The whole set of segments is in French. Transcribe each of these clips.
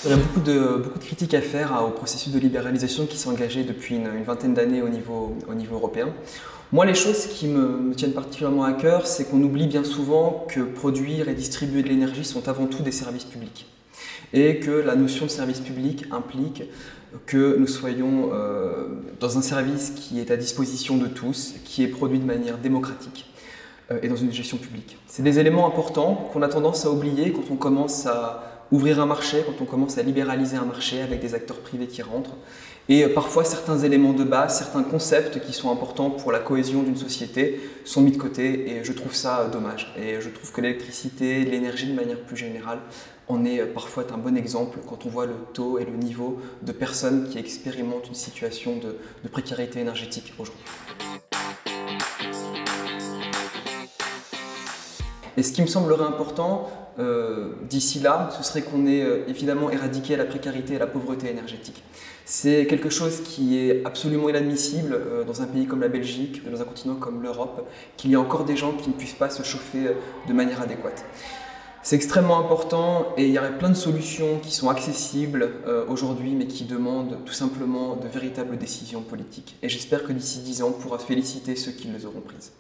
Il y aurait beaucoup de critiques à faire au processus de libéralisation qui s'est engagé depuis une vingtaine d'années au niveau européen. Moi, les choses qui me tiennent particulièrement à cœur, c'est qu'on oublie bien souvent que produire et distribuer de l'énergie sont avant tout des services publics. Et que la notion de service public implique que nous soyons dans un service qui est à disposition de tous, qui est produit de manière démocratique et dans une gestion publique. C'est des éléments importants qu'on a tendance à oublier quand on commence à ouvrir un marché, quand on commence à libéraliser un marché avec des acteurs privés qui rentrent. Et parfois, certains éléments de base, certains concepts qui sont importants pour la cohésion d'une société sont mis de côté et je trouve ça dommage. Et je trouve que l'électricité, l'énergie de manière plus générale, en est parfois un bon exemple quand on voit le taux et le niveau de personnes qui expérimentent une situation de précarité énergétique aujourd'hui. Et ce qui me semblerait important d'ici là, ce serait qu'on ait évidemment éradiqué la précarité et la pauvreté énergétique. C'est quelque chose qui est absolument inadmissible dans un pays comme la Belgique, dans un continent comme l'Europe, qu'il y ait encore des gens qui ne puissent pas se chauffer de manière adéquate. C'est extrêmement important et il y aurait plein de solutions qui sont accessibles aujourd'hui mais qui demandent tout simplement de véritables décisions politiques. Et j'espère que d'ici 10 ans, on pourra féliciter ceux qui les auront prises.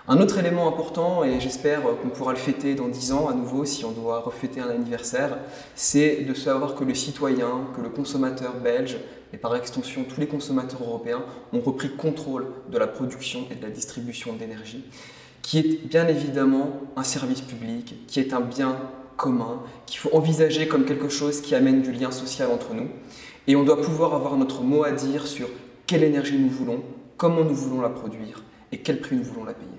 Un autre élément important, et j'espère qu'on pourra le fêter dans 10 ans à nouveau si on doit refêter un anniversaire, c'est de savoir que le citoyen, que le consommateur belge et par extension tous les consommateurs européens ont repris contrôle de la production et de la distribution d'énergie, qui est bien évidemment un service public, qui est un bien commun, qu'il faut envisager comme quelque chose qui amène du lien social entre nous. Et on doit pouvoir avoir notre mot à dire sur quelle énergie nous voulons, comment nous voulons la produire et quel prix nous voulons la payer.